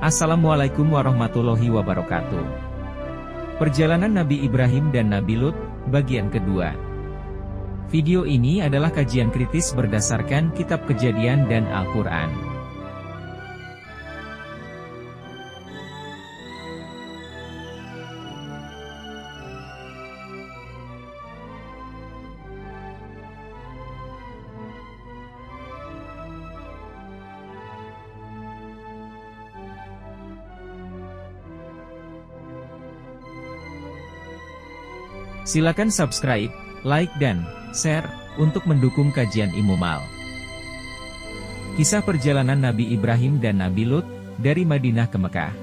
Assalamualaikum warahmatullahi wabarakatuh. Perjalanan Nabi Ibrahim dan Nabi Lut, bagian kedua. Video ini adalah kajian kritis berdasarkan Kitab Kejadian dan Al-Quran. Silakan subscribe, like dan share untuk mendukung kajian Immumal. Kisah perjalanan Nabi Ibrahim dan Nabi Lut dari Madinah ke Mekah.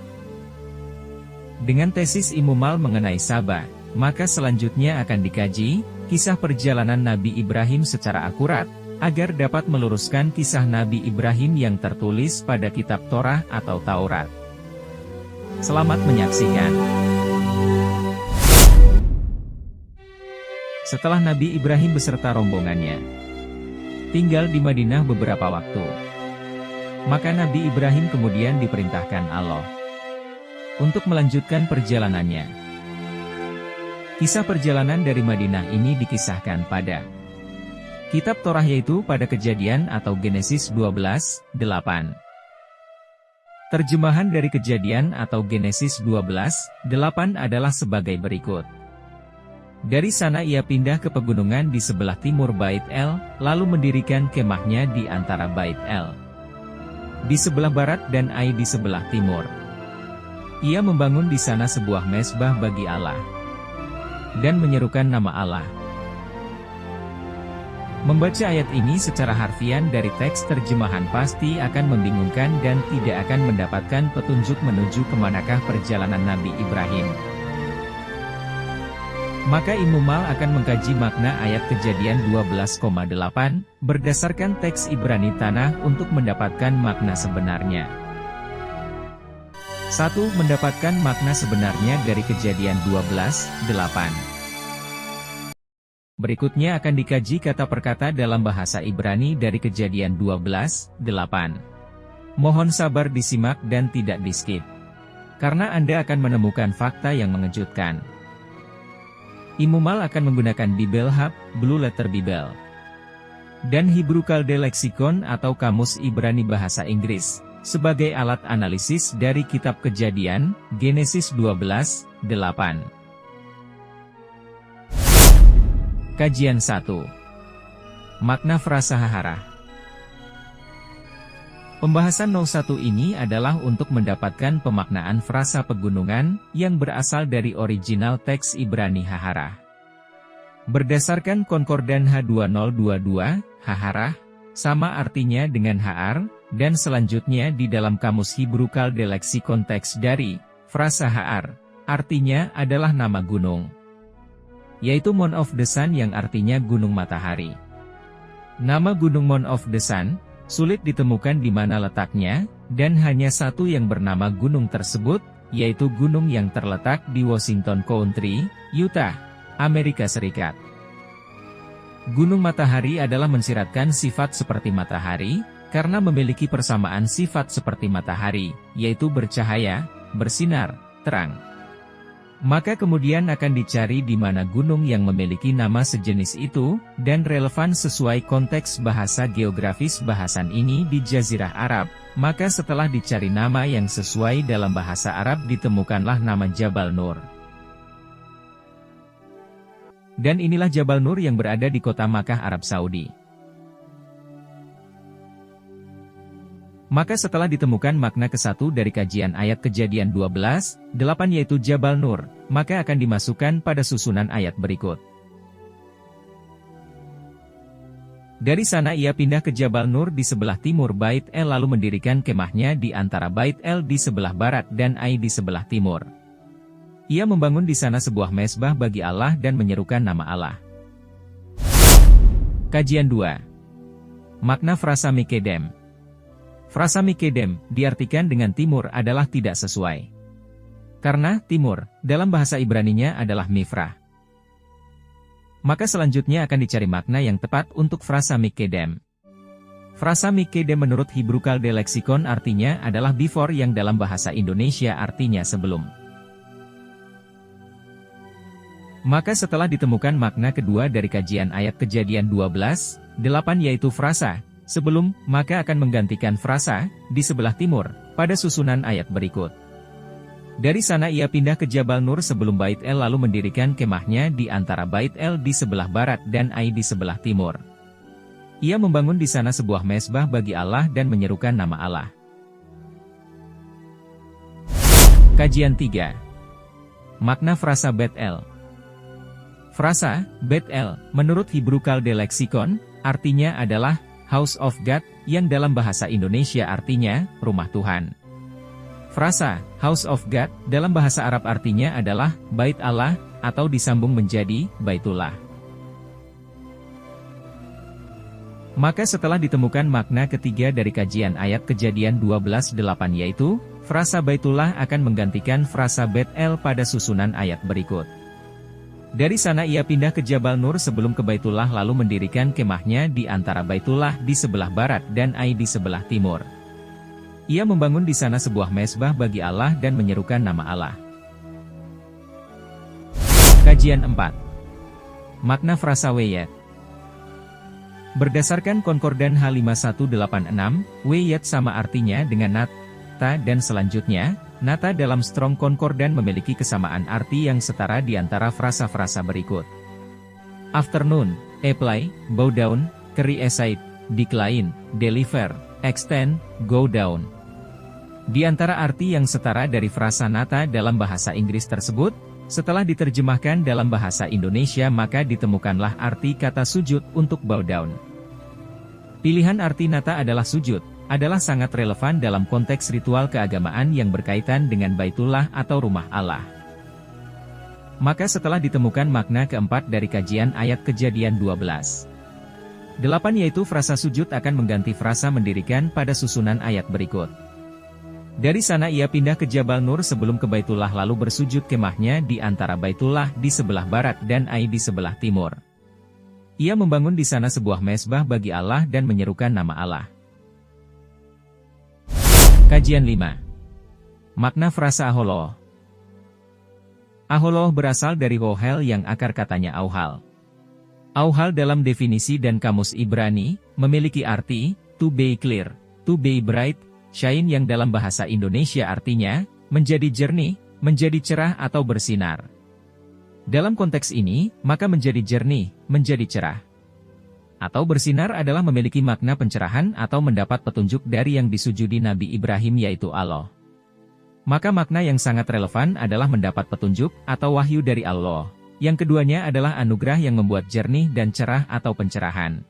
Dengan tesis Immumal mengenai Sabah, maka selanjutnya akan dikaji kisah perjalanan Nabi Ibrahim secara akurat agar dapat meluruskan kisah Nabi Ibrahim yang tertulis pada kitab Torah atau Taurat. Selamat menyaksikan. Setelah Nabi Ibrahim beserta rombongannya tinggal di Madinah beberapa waktu, maka Nabi Ibrahim kemudian diperintahkan Allah untuk melanjutkan perjalanannya. Kisah perjalanan dari Madinah ini dikisahkan pada kitab Torah, yaitu pada Kejadian atau Genesis 12:8. Terjemahan dari Kejadian atau Genesis 12:8 adalah sebagai berikut. Dari sana ia pindah ke pegunungan di sebelah timur Bait El, lalu mendirikan kemahnya di antara Bait El di sebelah barat dan Ai di sebelah timur. Ia membangun di sana sebuah mezbah bagi Allah dan menyerukan nama Allah. Membaca ayat ini secara harfian dari teks terjemahan pasti akan membingungkan dan tidak akan mendapatkan petunjuk menuju kemanakah perjalanan Nabi Ibrahim. Maka Immumal akan mengkaji makna ayat Kejadian 12,8 berdasarkan teks Ibrani Tanah untuk mendapatkan makna sebenarnya. 1. Mendapatkan makna sebenarnya dari Kejadian 12:8. Berikutnya akan dikaji kata per kata dalam bahasa Ibrani dari Kejadian 12:8. Mohon sabar disimak dan tidak di-skip, karena Anda akan menemukan fakta yang mengejutkan. Immumal akan menggunakan Bible Hub, Blue Letter Bible, dan Hebrew Kalde Lexicon atau Kamus Ibrani Bahasa Inggris sebagai alat analisis dari Kitab Kejadian, Genesis 12:8. Kajian 1. Makna frasa hahara. Pembahasan 01 ini adalah untuk mendapatkan pemaknaan frasa pegunungan yang berasal dari original teks Ibrani hahara. Berdasarkan Konkordan H2022, hahara sama artinya dengan haar, dan selanjutnya di dalam Kamus Hebrew Kalde Lexicon teks dari frasa haar artinya adalah nama gunung, yaitu Mount of the Sun yang artinya gunung matahari. Nama gunung Mount of the Sun sulit ditemukan di mana letaknya, dan hanya satu yang bernama gunung tersebut, yaitu gunung yang terletak di Washington County, Utah, Amerika Serikat. Gunung matahari adalah mensiratkan sifat seperti matahari, karena memiliki persamaan sifat seperti matahari, yaitu bercahaya, bersinar, terang. Maka kemudian akan dicari di mana gunung yang memiliki nama sejenis itu, dan relevan sesuai konteks bahasa geografis bahasan ini di Jazirah Arab. Maka setelah dicari nama yang sesuai dalam bahasa Arab ditemukanlah nama Jabal Nur. Dan inilah Jabal Nur yang berada di kota Makkah, Arab Saudi. Maka setelah ditemukan makna ke-1 dari kajian ayat Kejadian 12:8 yaitu Jabal Nur, maka akan dimasukkan pada susunan ayat berikut. Dari sana ia pindah ke Jabal Nur di sebelah timur Bait El lalu mendirikan kemahnya di antara Bait El di sebelah barat dan Ai di sebelah timur. Ia membangun di sana sebuah mezbah bagi Allah dan menyerukan nama Allah. Kajian 2. Makna frasa Mikedem. Frasa Mikedem, diartikan dengan timur adalah tidak sesuai. Karena timur, dalam bahasa Ibraninya adalah Mifrah. Maka selanjutnya akan dicari makna yang tepat untuk frasa Mikedem. Frasa Mikede menurut Hebrew Kalde Lexicon artinya adalah before yang dalam bahasa Indonesia artinya sebelum. Maka setelah ditemukan makna kedua dari kajian ayat Kejadian 12:8 yaitu frasa sebelum, maka akan menggantikan frasa di sebelah timur pada susunan ayat berikut. Dari sana ia pindah ke Jabal Nur sebelum Bait El lalu mendirikan kemahnya di antara Bait El di sebelah barat dan Ai di sebelah timur. Ia membangun di sana sebuah mezbah bagi Allah dan menyerukan nama Allah. Kajian 3. Makna frasa Bet El. Frasa Bet El, menurut Hebrew Kalde Lexicon, artinya adalah House of God, yang dalam bahasa Indonesia artinya rumah Tuhan. Frasa House of God dalam bahasa Arab artinya adalah Bait Allah, atau disambung menjadi Baitullah. Maka setelah ditemukan makna ketiga dari kajian ayat Kejadian 12:8 yaitu, frasa Baitullah akan menggantikan frasa Bet El pada susunan ayat berikut. Dari sana ia pindah ke Jabal Nur sebelum ke Baitullah lalu mendirikan kemahnya di antara Baitullah di sebelah barat dan Ai di sebelah timur. Ia membangun di sana sebuah mezbah bagi Allah dan menyerukan nama Allah. Kajian 4. Makna frasa Weyet. Berdasarkan Konkordan H5186, Weyet sama artinya dengan nata dan selanjutnya, nata dalam Strong Concordance memiliki kesamaan arti yang setara di antara frasa-frasa berikut. Afternoon, apply, bow down, carry aside, decline, deliver, extend, go down. Di antara arti yang setara dari frasa nata dalam bahasa Inggris tersebut, setelah diterjemahkan dalam bahasa Indonesia maka ditemukanlah arti kata sujud untuk bow down. Pilihan arti nata adalah sujud, adalah sangat relevan dalam konteks ritual keagamaan yang berkaitan dengan Baitullah atau rumah Allah. Maka setelah ditemukan makna keempat dari kajian ayat Kejadian 12:8 yaitu frasa sujud akan mengganti frasa mendirikan pada susunan ayat berikut. Dari sana ia pindah ke Jabal Nur sebelum ke Baitullah lalu bersujud kemahnya di antara Baitullah di sebelah barat dan Ai di sebelah timur. Ia membangun di sana sebuah mezbah bagi Allah dan menyerukan nama Allah. Kajian 5. Makna frasa Aholoh. Aholoh berasal dari Ohel yang akar katanya Auhal. Auhal dalam definisi dan kamus Ibrani, memiliki arti, to be clear, to be bright, shine yang dalam bahasa Indonesia artinya, menjadi jernih, menjadi cerah atau bersinar. Dalam konteks ini, maka menjadi jernih, menjadi cerah, atau bersinar adalah memiliki makna pencerahan atau mendapat petunjuk dari yang disujudi Nabi Ibrahim yaitu Allah. Maka makna yang sangat relevan adalah mendapat petunjuk atau wahyu dari Allah. Yang keduanya adalah anugerah yang membuat jernih dan cerah atau pencerahan.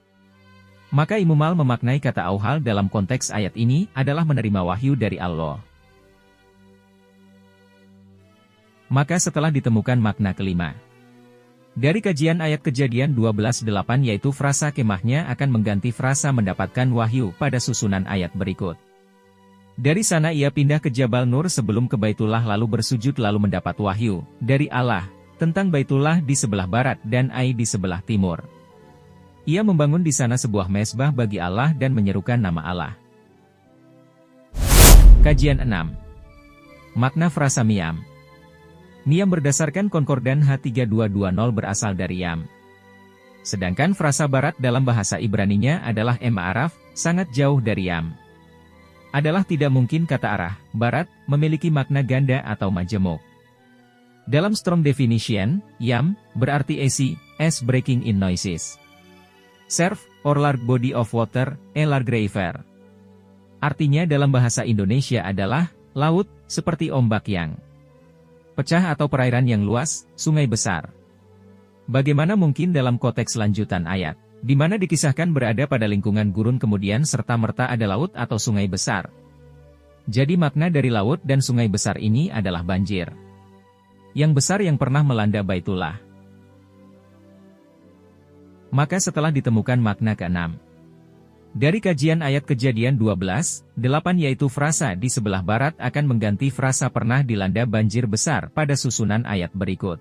Maka Imumal memaknai kata Auhal dalam konteks ayat ini adalah menerima wahyu dari Allah. Maka setelah ditemukan makna kelima dari kajian ayat Kejadian 12:8 yaitu frasa kemahnya akan mengganti frasa mendapatkan wahyu pada susunan ayat berikut. Dari sana ia pindah ke Jabal Nur sebelum ke Baitullah lalu bersujud lalu mendapat wahyu dari Allah tentang Baitullah di sebelah barat dan Ai di sebelah timur. Ia membangun di sana sebuah mezbah bagi Allah dan menyerukan nama Allah. Kajian 6. Makna frasa Miyam. Miyam berdasarkan Konkordan H3220 berasal dari Yam. Sedangkan frasa barat dalam bahasa Ibraninya adalah Ma'araf, sangat jauh dari Yam. Adalah tidak mungkin kata arah, barat, memiliki makna ganda atau majemuk. Dalam Strong Definition, Yam, berarti as breaking in noises. Surf, or large body of water, a large river. Artinya dalam bahasa Indonesia adalah, laut, seperti ombak yang pecah atau perairan yang luas, sungai besar. Bagaimana mungkin dalam konteks lanjutan ayat, di mana dikisahkan berada pada lingkungan gurun kemudian serta-merta ada laut atau sungai besar. Jadi makna dari laut dan sungai besar ini adalah banjir yang besar yang pernah melanda Baitullah. Maka setelah ditemukan makna ke-6 dari kajian ayat Kejadian 12:8 yaitu frasa di sebelah barat akan mengganti frasa pernah dilanda banjir besar pada susunan ayat berikut.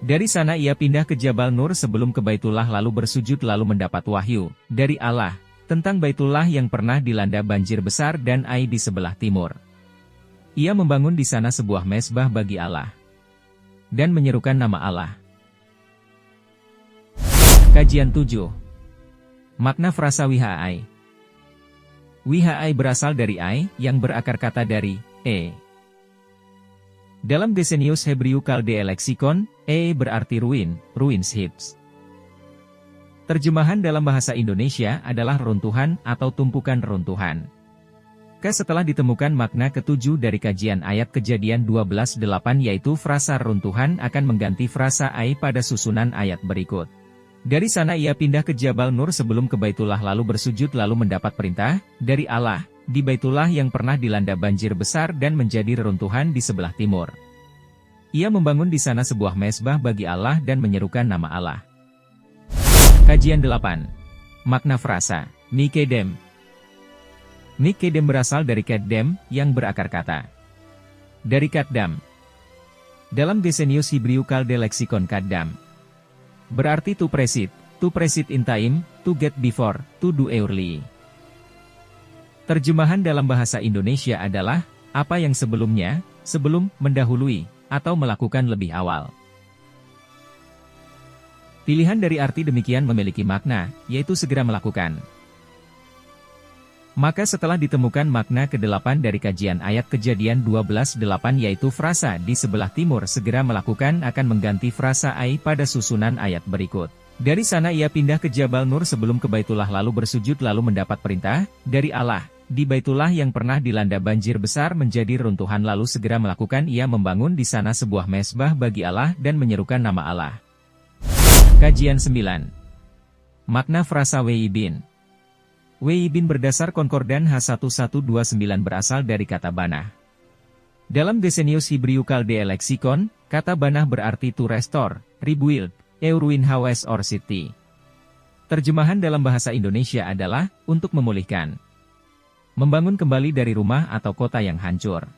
Dari sana ia pindah ke Jabal Nur sebelum ke Baitullah lalu bersujud lalu mendapat wahyu dari Allah tentang Baitullah yang pernah dilanda banjir besar dan Ai di sebelah timur. Ia membangun di sana sebuah mezbah bagi Allah dan menyerukan nama Allah. Kajian 7. Makna frasa Wihai. Wihai berasal dari Ai, yang berakar kata dari E. Dalam Gesenius Hebrew Chaldee Lexicon, E berarti ruin, ruins heaps. Terjemahan dalam bahasa Indonesia adalah runtuhan atau tumpukan runtuhan. Setelah ditemukan makna ketujuh dari kajian ayat Kejadian 12:8 yaitu frasa runtuhan akan mengganti frasa Ai pada susunan ayat berikut. Dari sana ia pindah ke Jabal Nur sebelum ke Baitullah lalu bersujud lalu mendapat perintah dari Allah di Baitullah yang pernah dilanda banjir besar dan menjadi reruntuhan di sebelah timur. Ia membangun di sana sebuah mezbah bagi Allah dan menyerukan nama Allah. Kajian 8. Makna frasa Nikedem. Nikedem berasal dari Keddem, yang berakar kata dari Kaddam. Dalam Gesenius Hebrew Chaldee Lexicon Kaddam berarti to precede in time, to get before, to do early. Terjemahan dalam bahasa Indonesia adalah apa yang sebelumnya, sebelum, mendahului, atau melakukan lebih awal. Pilihan dari arti demikian memiliki makna, yaitu segera melakukan. Maka setelah ditemukan makna ke-8 dari kajian ayat Kejadian 12:8 yaitu frasa di sebelah timur segera melakukan akan mengganti frasa Ai pada susunan ayat berikut. Dari sana ia pindah ke Jabal Nur sebelum ke Baitullah lalu bersujud lalu mendapat perintah dari Allah di Baitullah yang pernah dilanda banjir besar menjadi runtuhan lalu segera melakukan ia membangun di sana sebuah mezbah bagi Allah dan menyerukan nama Allah. Kajian 9. Makna frasa Weibin. Weibin berdasar Konkordan H1129 berasal dari kata banah. Dalam Gesenius Hebrew Chaldee Lexicon, kata banah berarti to restore, rebuild, a ruin house or city. Terjemahan dalam bahasa Indonesia adalah untuk memulihkan, membangun kembali dari rumah atau kota yang hancur.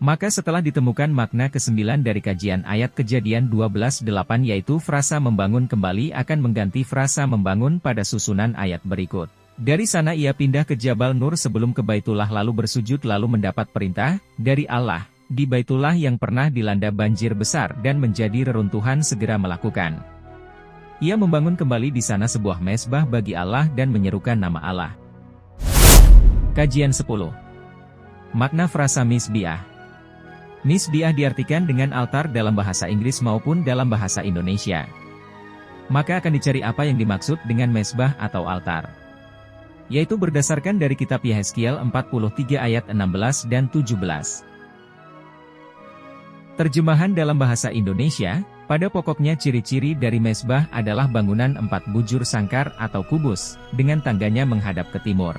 Maka setelah ditemukan makna ke-9 dari kajian ayat Kejadian 12:8 yaitu frasa membangun kembali akan mengganti frasa membangun pada susunan ayat berikut. Dari sana ia pindah ke Jabal Nur sebelum ke Baitullah lalu bersujud lalu mendapat perintah dari Allah di Baitullah yang pernah dilanda banjir besar dan menjadi reruntuhan segera melakukan. Ia membangun kembali di sana sebuah mezbah bagi Allah dan menyerukan nama Allah. Kajian 10. Makna frasa Misbiah. Misbiah diartikan dengan altar dalam bahasa Inggris maupun dalam bahasa Indonesia. Maka akan dicari apa yang dimaksud dengan mezbah atau altar. Yaitu berdasarkan dari kitab Yehezkiel 43 ayat 16 dan 17. Terjemahan dalam bahasa Indonesia, pada pokoknya ciri-ciri dari mezbah adalah bangunan 4 bujur sangkar atau kubus, dengan tangganya menghadap ke timur.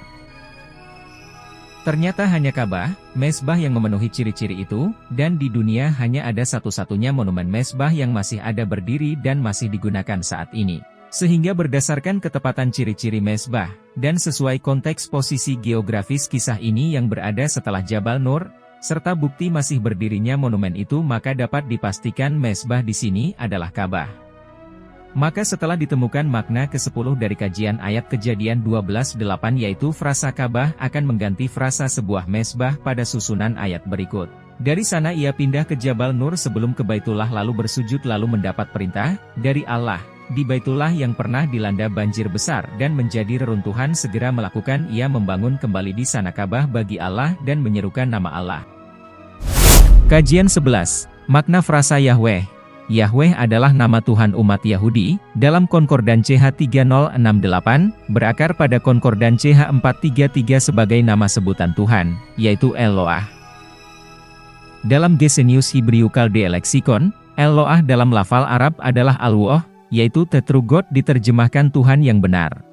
Ternyata hanya Ka'bah, mezbah yang memenuhi ciri-ciri itu, dan di dunia hanya ada satu-satunya monumen mezbah yang masih ada berdiri dan masih digunakan saat ini. Sehingga berdasarkan ketepatan ciri-ciri mezbah, dan sesuai konteks posisi geografis kisah ini yang berada setelah Jabal Nur, serta bukti masih berdirinya monumen itu maka dapat dipastikan mezbah di sini adalah Ka'bah. Maka setelah ditemukan makna ke-10 dari kajian ayat Kejadian 12:8 yaitu frasa Ka'bah akan mengganti frasa sebuah mezbah pada susunan ayat berikut. Dari sana ia pindah ke Jabal Nur sebelum ke Baitullah lalu bersujud lalu mendapat perintah dari Allah di Baitullah yang pernah dilanda banjir besar dan menjadi reruntuhan segera melakukan ia membangun kembali di sana Ka'bah bagi Allah dan menyerukan nama Allah. Kajian 11. Makna frasa Yahweh. Yahweh adalah nama Tuhan umat Yahudi, dalam Konkordan CH3068, berakar pada Konkordan CH433 sebagai nama sebutan Tuhan, yaitu Eloah. Dalam Gesenius Hebrew Chaldee Lexicon, Eloah dalam lafal Arab adalah Al-Woh, yaitu The True God diterjemahkan Tuhan yang benar.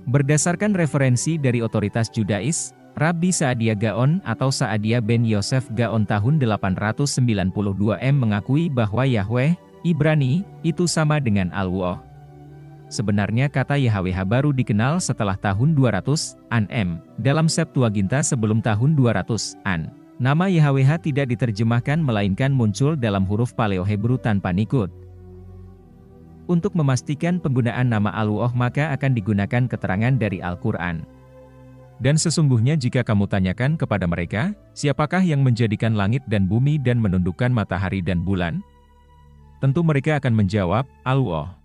Berdasarkan referensi dari otoritas Judais, Rabbi Saadia Gaon atau Saadia ben Yosef Gaon tahun 892 mengakui bahwa Yahweh, Ibrani, itu sama dengan Al-Woh. Sebenarnya kata YHWH baru dikenal setelah tahun 200-an dalam Septuaginta sebelum tahun 200-an. Nama YHWH tidak diterjemahkan melainkan muncul dalam huruf Paleo Hebrew tanpa nikut. Untuk memastikan penggunaan nama Allah maka akan digunakan keterangan dari Al-Quran. Dan sesungguhnya jika kamu tanyakan kepada mereka, siapakah yang menjadikan langit dan bumi dan menundukkan matahari dan bulan? Tentu mereka akan menjawab, Allah.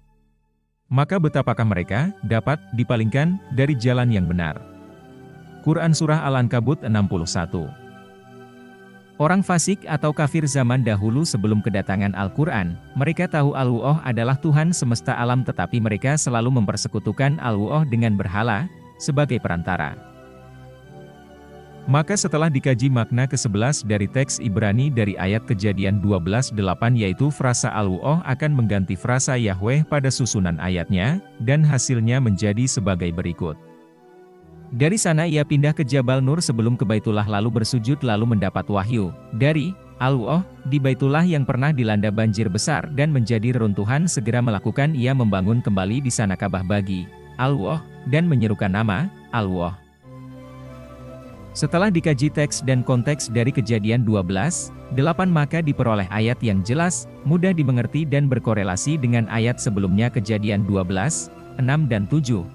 Maka betapakah mereka dapat dipalingkan dari jalan yang benar? Quran Surah Al-Ankabut 61. Orang fasik atau kafir zaman dahulu sebelum kedatangan Al-Quran, mereka tahu Allah adalah Tuhan semesta alam tetapi mereka selalu mempersekutukan Allah dengan berhala, sebagai perantara. Maka setelah dikaji makna ke-11 dari teks Ibrani dari ayat Kejadian 12:8 yaitu frasa Allah akan mengganti frasa Yahweh pada susunan ayatnya, dan hasilnya menjadi sebagai berikut. Dari sana ia pindah ke Jabal Nur sebelum ke Baitullah lalu bersujud lalu mendapat wahyu dari Allah di Baitullah yang pernah dilanda banjir besar dan menjadi reruntuhan segera melakukan ia membangun kembali di sana Ka'bah bagi Allah dan menyerukan nama Allah. Setelah dikaji teks dan konteks dari Kejadian 12:8 maka diperoleh ayat yang jelas, mudah dimengerti dan berkorelasi dengan ayat sebelumnya Kejadian 12:6 dan 7.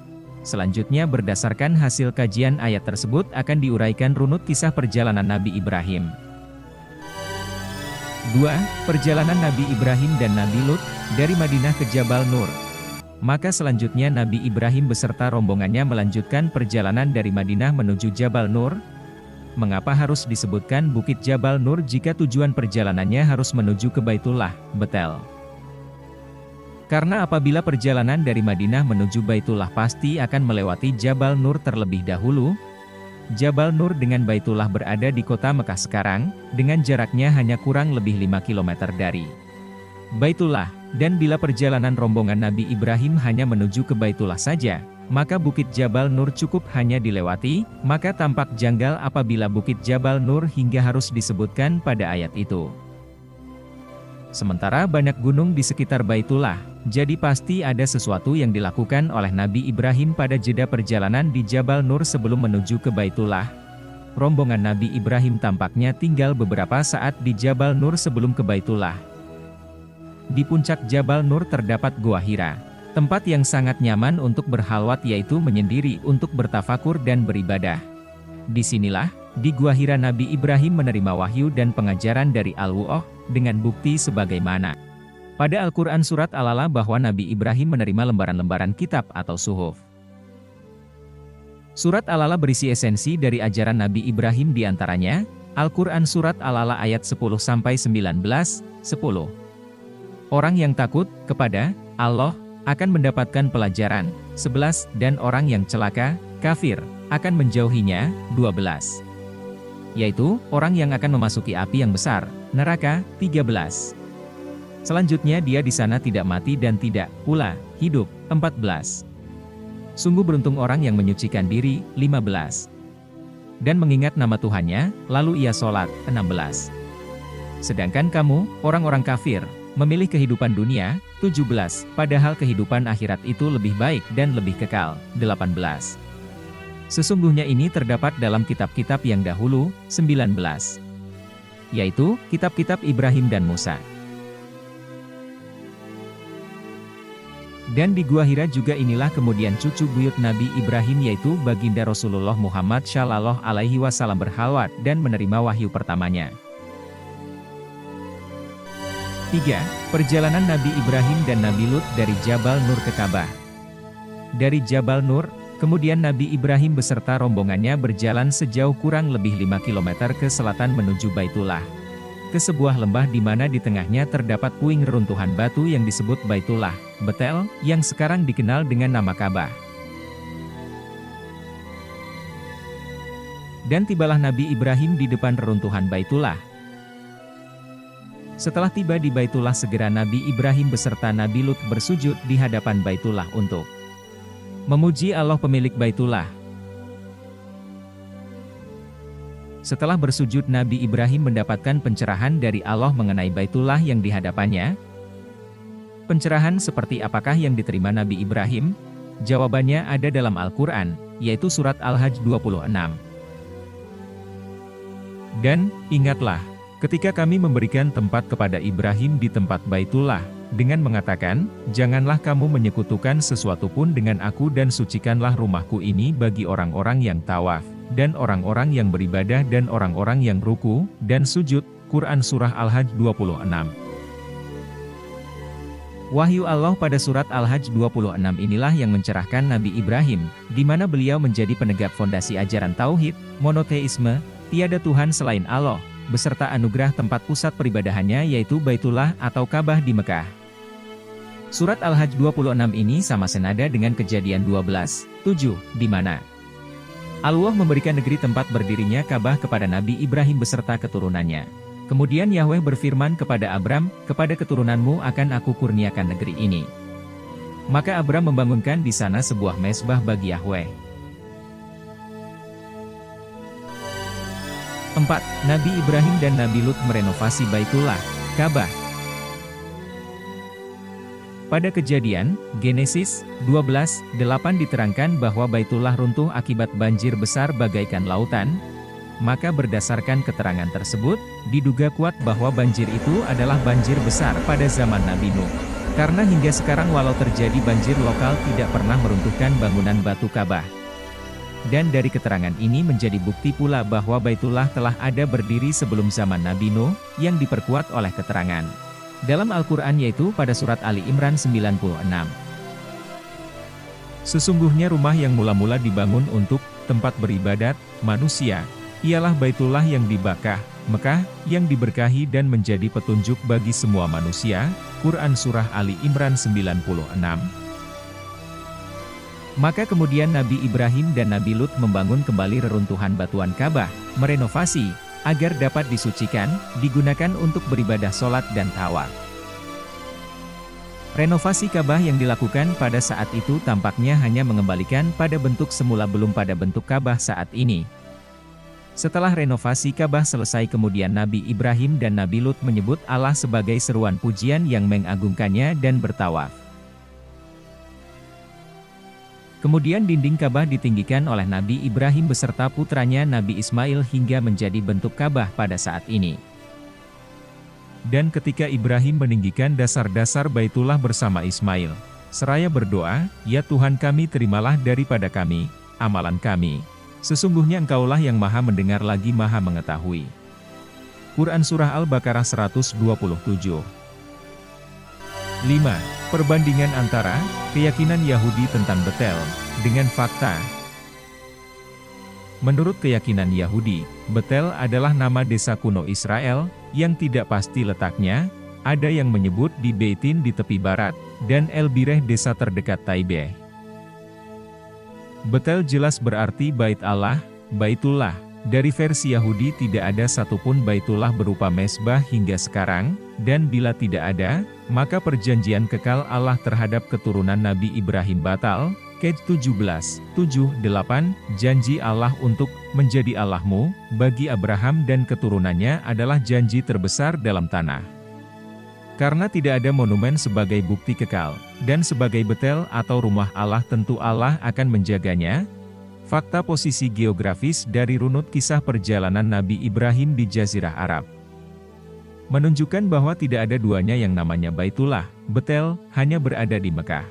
Selanjutnya berdasarkan hasil kajian ayat tersebut akan diuraikan runut kisah perjalanan Nabi Ibrahim. 2. Perjalanan Nabi Ibrahim dan Nabi Lut, dari Madinah ke Jabal Nur. Maka selanjutnya Nabi Ibrahim beserta rombongannya melanjutkan perjalanan dari Madinah menuju Jabal Nur. Mengapa harus disebutkan Bukit Jabal Nur jika tujuan perjalanannya harus menuju ke Baitullah, Betel? Karena apabila perjalanan dari Madinah menuju Baitullah pasti akan melewati Jabal Nur terlebih dahulu. Jabal Nur dengan Baitullah berada di kota Mekah sekarang, dengan jaraknya hanya kurang lebih 5 km dari Baitullah, dan bila perjalanan rombongan Nabi Ibrahim hanya menuju ke Baitullah saja, maka Bukit Jabal Nur cukup hanya dilewati, maka tampak janggal apabila Bukit Jabal Nur hingga harus disebutkan pada ayat itu. Sementara banyak gunung di sekitar Baitullah, jadi pasti ada sesuatu yang dilakukan oleh Nabi Ibrahim pada jeda perjalanan di Jabal Nur sebelum menuju ke Baitullah. Rombongan Nabi Ibrahim tampaknya tinggal beberapa saat di Jabal Nur sebelum ke Baitullah. Di puncak Jabal Nur terdapat Gua Hira, tempat yang sangat nyaman untuk berhalwat yaitu menyendiri untuk bertafakur dan beribadah. Disinilah, di Gua Hira Nabi Ibrahim menerima wahyu dan pengajaran dari Allah, dengan bukti sebagaimana pada Al-Quran Surat Al-Alaq bahwa Nabi Ibrahim menerima lembaran-lembaran kitab atau suhuf. Surat Al-Alaq berisi esensi dari ajaran Nabi Ibrahim diantaranya, Al-Quran Surat Al-Alaq ayat 10-19, 10. Orang yang takut kepada Allah akan mendapatkan pelajaran, 11, dan orang yang celaka, kafir, akan menjauhinya, 12. Yaitu, orang yang akan memasuki api yang besar, neraka, 13. Selanjutnya dia di sana tidak mati dan tidak pula hidup, 14. Sungguh beruntung orang yang menyucikan diri, 15. Dan mengingat nama Tuhannya, lalu ia sholat, 16. Sedangkan kamu, orang-orang kafir, memilih kehidupan dunia, 17, padahal kehidupan akhirat itu lebih baik dan lebih kekal, 18. Sesungguhnya ini terdapat dalam kitab-kitab yang dahulu, 19. Yaitu, kitab-kitab Ibrahim dan Musa. Dan di Gua Hira juga inilah kemudian cucu buyut Nabi Ibrahim yaitu baginda Rasulullah Muhammad Shallallahu Alaihi Wasallam berhalwat dan menerima wahyu pertamanya. 3. Perjalanan Nabi Ibrahim dan Nabi Lut dari Jabal Nur ke Ka'bah. Dari Jabal Nur, kemudian Nabi Ibrahim beserta rombongannya berjalan sejauh kurang lebih 5 km ke selatan menuju Baitullah. Ke sebuah lembah di mana di tengahnya terdapat puing reruntuhan batu yang disebut Baitullah, Betel, yang sekarang dikenal dengan nama Ka'bah. Dan tibalah Nabi Ibrahim di depan reruntuhan Baitullah. Setelah tiba di Baitullah segera Nabi Ibrahim beserta Nabi Lut bersujud di hadapan Baitullah untuk memuji Allah pemilik Baitullah. Setelah bersujud Nabi Ibrahim mendapatkan pencerahan dari Allah mengenai Baitullah yang dihadapannya. Pencerahan seperti apakah yang diterima Nabi Ibrahim? Jawabannya ada dalam Al-Quran, yaitu surat Al-Hajj 26. Dan, ingatlah, ketika kami memberikan tempat kepada Ibrahim di tempat Baitullah, dengan mengatakan, "Janganlah kamu menyekutukan sesuatu pun dengan aku dan sucikanlah rumahku ini bagi orang-orang yang tawaf, dan orang-orang yang beribadah dan orang-orang yang ruku dan sujud." Quran Surah Al-Hajj 26. Wahyu Allah pada surat Al-Hajj 26 inilah yang mencerahkan Nabi Ibrahim, di mana beliau menjadi penegak fondasi ajaran tauhid, monoteisme, tiada Tuhan selain Allah, beserta anugerah tempat pusat peribadahannya yaitu Baitullah atau Ka'bah di Mekah. Surat Al-Hajj 26 ini sama senada dengan Kejadian 12:7, di mana Allah memberikan negeri tempat berdirinya Ka'bah kepada Nabi Ibrahim beserta keturunannya. Kemudian Yahweh berfirman kepada Abram, "Kepada keturunanmu akan aku kurniakan negeri ini." Maka Abram membangunkan di sana sebuah mezbah bagi Yahweh. 4. Nabi Ibrahim dan Nabi Lut merenovasi Baitullah, Ka'bah. Pada Kejadian, Genesis 12:8 diterangkan bahwa Baitullah runtuh akibat banjir besar bagaikan lautan. Maka berdasarkan keterangan tersebut, diduga kuat bahwa banjir itu adalah banjir besar pada zaman Nabi Nuh. Karena hingga sekarang walau terjadi banjir lokal tidak pernah meruntuhkan bangunan batu Ka'bah. Dan dari keterangan ini menjadi bukti pula bahwa Baitullah telah ada berdiri sebelum zaman Nabi Nuh, yang diperkuat oleh keterangan dalam Al-Quran yaitu pada surat Ali Imran 96. Sesungguhnya rumah yang mula-mula dibangun untuk tempat beribadat manusia, ialah Baitullah yang di Mekah, yang diberkahi dan menjadi petunjuk bagi semua manusia. Quran Surah Ali Imran 96. Maka kemudian Nabi Ibrahim dan Nabi Lut membangun kembali reruntuhan batuan Ka'bah, merenovasi, agar dapat disucikan, digunakan untuk beribadah sholat dan tawaf. Renovasi Ka'bah yang dilakukan pada saat itu tampaknya hanya mengembalikan pada bentuk semula belum pada bentuk Ka'bah saat ini. Setelah renovasi Ka'bah selesai kemudian Nabi Ibrahim dan Nabi Lut menyebut Allah sebagai seruan pujian yang mengagungkannya dan bertawaf. Kemudian dinding Ka'bah ditinggikan oleh Nabi Ibrahim beserta putranya Nabi Ismail hingga menjadi bentuk Ka'bah pada saat ini. Dan ketika Ibrahim meninggikan dasar-dasar Baitullah bersama Ismail, seraya berdoa, "Ya Tuhan kami, terimalah daripada kami amalan kami. Sesungguhnya Engkaulah yang Maha Mendengar lagi Maha Mengetahui." Quran Surah Al-Baqarah 127. 5. Perbandingan antara keyakinan Yahudi tentang Betel dengan fakta. Menurut keyakinan Yahudi, Betel adalah nama desa kuno Israel, yang tidak pasti letaknya. Ada yang menyebut di Beitin di tepi barat, dan El Bireh desa terdekat Taibeh. Betel jelas berarti Bait Allah, Baitullah. Dari versi Yahudi tidak ada satupun Baitullah berupa mezbah hingga sekarang, dan bila tidak ada, maka perjanjian kekal Allah terhadap keturunan Nabi Ibrahim batal. Qej 17:7-8, janji Allah untuk menjadi Allahmu, bagi Abraham dan keturunannya adalah janji terbesar dalam tanah. Karena tidak ada monumen sebagai bukti kekal, dan sebagai Betel atau rumah Allah tentu Allah akan menjaganya. Fakta posisi geografis dari runut kisah perjalanan Nabi Ibrahim di Jazirah Arab menunjukkan bahwa tidak ada duanya yang namanya Baitullah, Betel, hanya berada di Mekah.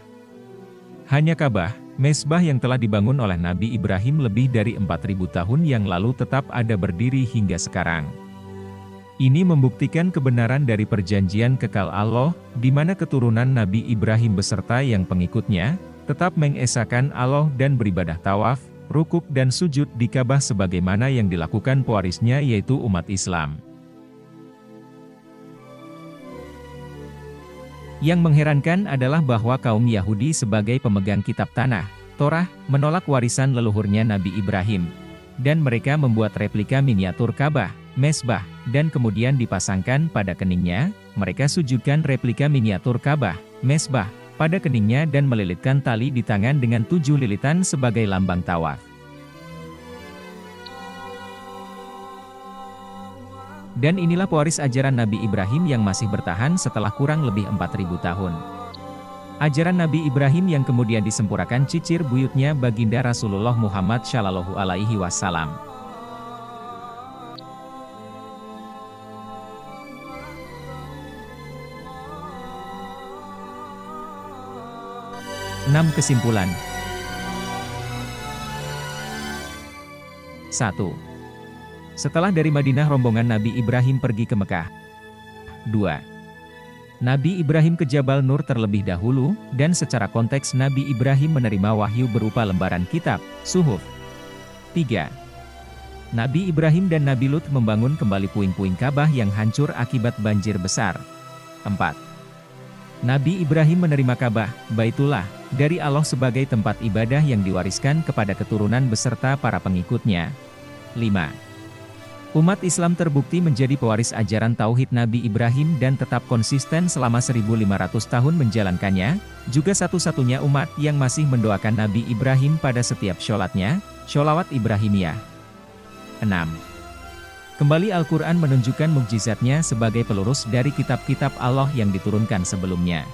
Hanya Ka'bah, mezbah yang telah dibangun oleh Nabi Ibrahim lebih dari 4.000 tahun yang lalu tetap ada berdiri hingga sekarang. Ini membuktikan kebenaran dari perjanjian kekal Allah, di mana keturunan Nabi Ibrahim beserta yang pengikutnya, tetap mengesahkan Allah dan beribadah tawaf, rukuk dan sujud di Ka'bah sebagaimana yang dilakukan pewarisnya yaitu umat Islam. Yang mengherankan adalah bahwa kaum Yahudi sebagai pemegang kitab tanah, Torah, menolak warisan leluhurnya Nabi Ibrahim. Dan mereka membuat replika miniatur Ka'bah, mezbah, dan kemudian dipasangkan pada keningnya. Mereka sujudkan replika miniatur Ka'bah, mezbah, pada keningnya dan melilitkan tali di tangan dengan 7 lilitan sebagai lambang tawaf. Dan inilah pewaris ajaran Nabi Ibrahim yang masih bertahan setelah kurang lebih 4.000 tahun. Ajaran Nabi Ibrahim yang kemudian disempurnakan cicir buyutnya baginda Rasulullah Muhammad Shallallahu Alaihi Wasallam. 6 kesimpulan. 1. Setelah dari Madinah rombongan Nabi Ibrahim pergi ke Mekah. 2. Nabi Ibrahim ke Jabal Nur terlebih dahulu, dan secara konteks Nabi Ibrahim menerima wahyu berupa lembaran kitab, suhuf. 3. Nabi Ibrahim dan Nabi Lut membangun kembali puing-puing Ka'bah yang hancur akibat banjir besar. 4. Nabi Ibrahim menerima Ka'bah, Baitullah, dari Allah sebagai tempat ibadah yang diwariskan kepada keturunan beserta para pengikutnya. 5. Umat Islam terbukti menjadi pewaris ajaran Tauhid Nabi Ibrahim dan tetap konsisten selama 1500 tahun menjalankannya, juga satu-satunya umat yang masih mendoakan Nabi Ibrahim pada setiap sholatnya, sholawat Ibrahimiyah. 6. Kembali Al-Quran menunjukkan mukjizatnya sebagai pelurus dari kitab-kitab Allah yang diturunkan sebelumnya.